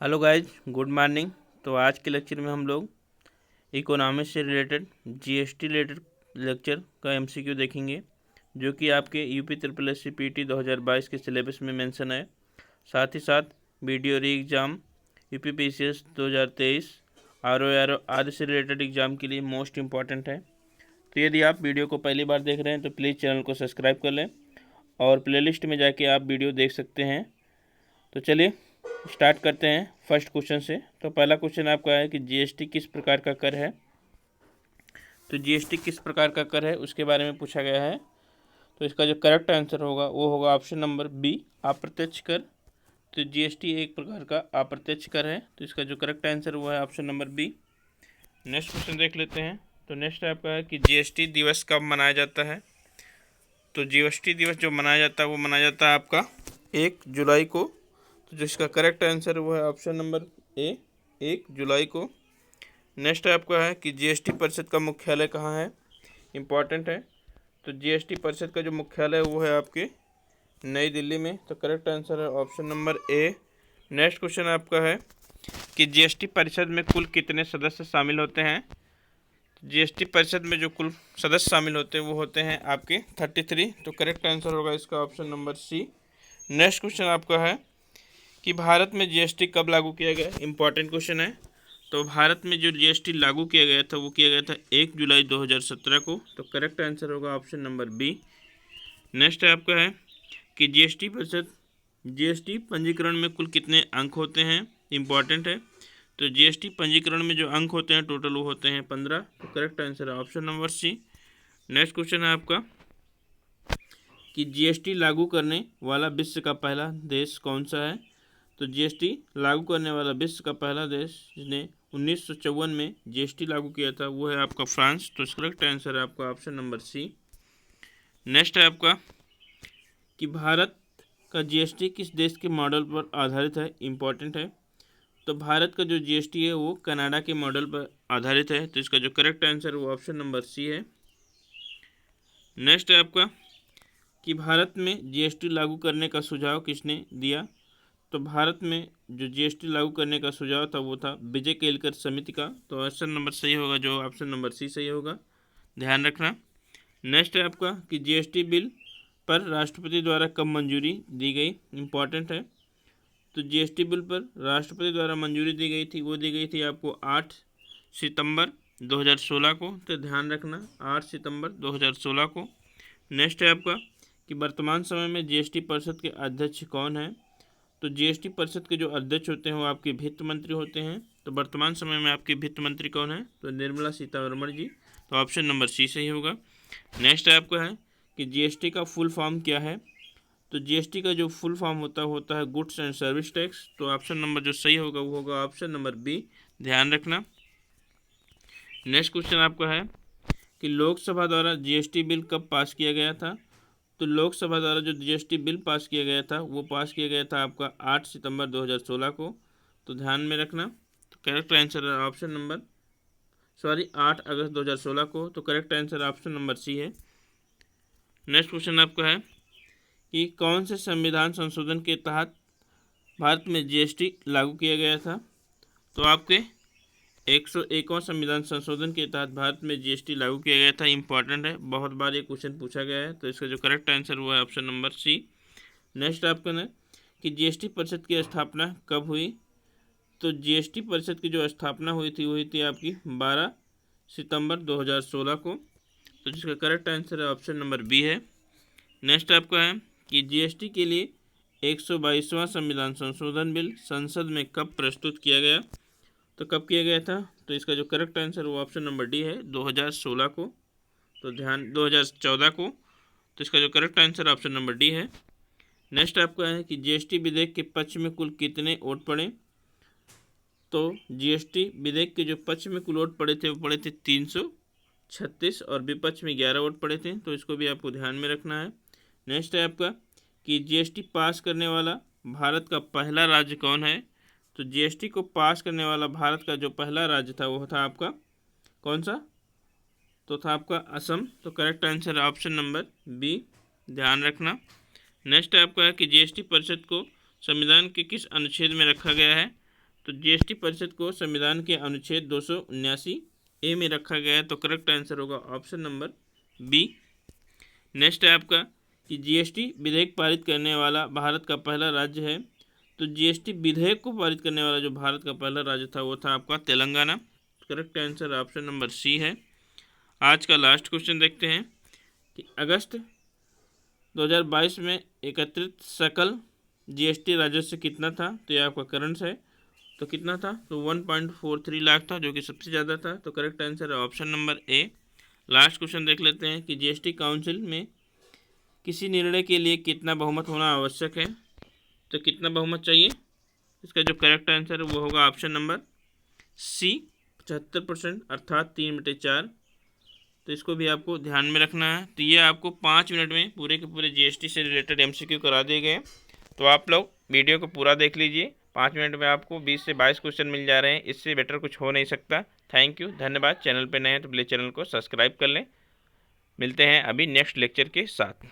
Hello guys, good morning. तो आज के लेक्चर में हम लोग इकोनॉमिक्स से रिलेटेड जीएसटी रिलेटेड लेक्चर का एमसीक्यू देखेंगे, जो कि आपके UP triple S C PT 2022 के सिलेबस में मेंशन है। साथ ही साथ वीडियो री एग्ज़ाम, यूपी पीसीएस 2023, आरओ आदि से रिलेटेड एग्ज़ाम के लिए मोस्ट इम्पॉर्टेंट है। तो यदि आप वीडियो को पहली बार देख रहे हैं तो प्लीज़ चैनल को सब्सक्राइब कर लें और प्लेलिस्ट में जाके आप वीडियो देख सकते हैं। तो चलिए स्टार्ट करते हैं फर्स्ट क्वेश्चन से। तो पहला क्वेश्चन आपका है कि जीएसटी किस प्रकार का कर है। तो जीएसटी किस प्रकार का कर है उसके बारे में पूछा गया है। तो इसका जो करेक्ट आंसर होगा वो होगा ऑप्शन नंबर बी, अप्रत्यक्ष कर। तो जीएसटी एक प्रकार का अप्रत्यक्ष कर है, तो इसका जो करेक्ट आंसर हुआ है option number B. Next question देख लेते हैं। तो नेक्स्ट आपका है कि जीएसटी दिवस कब मनाया जाता है। तो जीएसटी दिवस जो मनाया जाता है वो मनाया जाता है आपका 1 जुलाई को। तो जिसका करेक्ट आंसर वो है ऑप्शन नंबर ए, 1 जुलाई को। नेक्स्ट आपका है कि जीएसटी परिषद का मुख्यालय कहाँ है। इम्पॉर्टेंट है। तो जीएसटी परिषद का जो मुख्यालय है वो है आपके नई दिल्ली में। तो करेक्ट आंसर है option number A. Next question आपका है कि जीएसटी परिषद में कुल कितने सदस्य शामिल होते हैं। जीएसटी परिषद में जो कुल सदस्य शामिल होते हैं वो होते हैं आपके 33। तो करेक्ट आंसर होगा इसका option number C. Next question आपका है कि भारत में जीएसटी कब लागू किया गया। इंपॉर्टेंट क्वेश्चन है। तो भारत में जो जीएसटी लागू किया गया था वो किया गया था 1 जुलाई 2017 को। तो करेक्ट आंसर होगा ऑप्शन नंबर बी। नेक्स्ट है आपका है कि जीएसटी परिषद जीएसटी पंजीकरण में कुल कितने अंक होते हैं। इंपॉर्टेंट है। तो जीएसटी पंजीकरण में जो अंक होते हैं टोटल वो होते हैं 15। तो करेक्ट आंसर है option number C. Next question है आपका कि जीएसटी लागू करने वाला विश्व का पहला देश कौन सा है। तो जीएसटी लागू करने वाला विश्व का पहला देश जिसने 1954 में जीएसटी लागू किया था वो है आपका फ्रांस। तो करेक्ट आंसर है आपका ऑप्शन नंबर सी। नेक्स्ट है आपका कि भारत का जीएसटी किस देश के मॉडल पर आधारित है। इम्पॉर्टेंट है। तो भारत का जो जीएसटी है वो कनाडा के मॉडल पर आधारित है। तो इसका जो करेक्ट आंसर है वो ऑप्शन नंबर सी है। नेक्स्ट है आपका कि भारत में जीएसटी लागू करने का सुझाव किसने दिया। तो भारत में जो जीएसटी लागू करने का सुझाव था वो था विजय केलकर समिति का। तो ऑप्शन नंबर सही होगा, जो ऑप्शन नंबर सी सही होगा, ध्यान रखना। नेक्स्ट है आपका कि जीएसटी बिल पर राष्ट्रपति द्वारा कब मंजूरी दी गई। इम्पॉर्टेंट है। तो जीएसटी बिल पर राष्ट्रपति द्वारा मंजूरी दी गई थी, वो दी गई थी आपको 8 सितंबर 2016 को। तो ध्यान रखना 8 सितंबर 2016 को। नेक्स्ट है आपका कि वर्तमान समय में जीएसटी परिषद के अध्यक्ष कौन हैं। तो जीएसटी परिषद के जो अध्यक्ष होते हैं वो आपके वित्त मंत्री होते हैं। तो वर्तमान समय में आपके वित्त मंत्री कौन है। तो निर्मला सीतारमण जी। तो ऑप्शन नंबर सी सही होगा। नेक्स्ट है आपका है कि जीएसटी का फुल फॉर्म क्या है। तो जीएसटी का जो फुल फॉर्म होता है गुड्स एंड सर्विस टैक्स। तो ऑप्शन नंबर जो सही होगा वो होगा ऑप्शन नंबर बी, ध्यान रखना। नेक्स्ट क्वेश्चन आपका है कि लोकसभा द्वारा जीएसटी बिल कब पास किया गया था। तो लोकसभा द्वारा जो जीएसटी बिल पास किया गया था वो पास किया गया था आपका 8 सितंबर 2016 को। तो ध्यान में रखना। तो करेक्ट आंसर है ऑप्शन नंबर 8 अगस्त 2016 को। तो correct answer option number C है। नेक्स्ट क्वेश्चन आपका है कि कौन से संविधान संशोधन के तहत भारत में जीएसटी लागू किया गया था। तो आपके 101वां संविधान संशोधन के तहत भारत में जीएसटी लागू किया गया था। इंपॉर्टेंट है, बहुत बार ये क्वेश्चन पूछा गया है। तो इसका जो करेक्ट आंसर हुआ है ऑप्शन नंबर सी। नेक्स्ट आपका है कि जीएसटी परिषद की स्थापना कब हुई। तो जीएसटी परिषद की जो स्थापना हुई थी आपकी 12 सितंबर 2016 को। तो जिसका करेक्ट आंसर है ऑप्शन नंबर बी है। नेक्स्ट आपका है कि जीएसटी के लिए 122वां संविधान संशोधन बिल संसद में कब प्रस्तुत किया गया। तो कब किया गया था। तो इसका जो करेक्ट आंसर वो ऑप्शन नंबर डी है, 2016 को। तो ध्यान 2014 को। तो इसका जो correct answer option number D है। नेक्स्ट आपका है कि जीएसटी विधेयक के पक्ष में कुल कितने वोट पड़े। तो जीएसटी विधेयक के जो पक्ष में कुल वोट पड़े थे वो पड़े थे 336 और विपक्ष में 11 वोट पड़े थे। तो इसको भी आपको ध्यान में रखना है। नेक्स्ट है आपका कि जीएसटी पास करने वाला भारत का पहला राज्य कौन है। तो जीएसटी को पास करने वाला भारत का जो पहला राज्य था वो था आपका कौन सा। तो था आपका असम। तो करेक्ट आंसर है ऑप्शन नंबर बी, ध्यान रखना। नेक्स्ट है आपका है कि जीएसटी परिषद को संविधान के किस अनुच्छेद में रखा गया है। तो जीएसटी परिषद को संविधान के अनुच्छेद 279A में रखा गया है। तो करेक्ट आंसर होगा ऑप्शन नंबर बी। नेक्स्ट है आपका कि जीएसटी विधेयक पारित करने वाला भारत का पहला राज्य है। तो जीएसटी विधेयक को पारित करने वाला जो भारत का पहला राज्य था वो था आपका Telangana. Correct answer option number C है। आज का लास्ट क्वेश्चन देखते हैं कि अगस्त 2022 में एकत्रित सकल जीएसटी राजस्व कितना था। तो ये आपका करंट है, तो कितना था, तो 1.43 लाख था, जो कि सबसे ज़्यादा था। तो करेक्ट आंसर है option number A. Last question देख लेते हैं कि जीएसटी काउंसिल में किसी निर्णय के लिए कितना बहुमत होना आवश्यक है। तो कितना बहुमत चाहिए, इसका जो करेक्ट आंसर है वो होगा ऑप्शन नंबर सी 75%, अर्थात 3/4। तो इसको भी आपको ध्यान में रखना है। तो ये आपको 5 मिनट में पूरे के पूरे जीएसटी से रिलेटेड एमसीक्यू करा दिए गए। तो आप लोग वीडियो को पूरा देख लीजिए। 5 मिनट में आपको 20 से 22 क्वेश्चन मिल जा रहे हैं। इससे बेटर कुछ हो नहीं सकता। थैंक यू, धन्यवाद। चैनल पर नए हैं तो प्लीज़ चैनल को सब्सक्राइब कर लें। मिलते हैं अभी नेक्स्ट लेक्चर के साथ।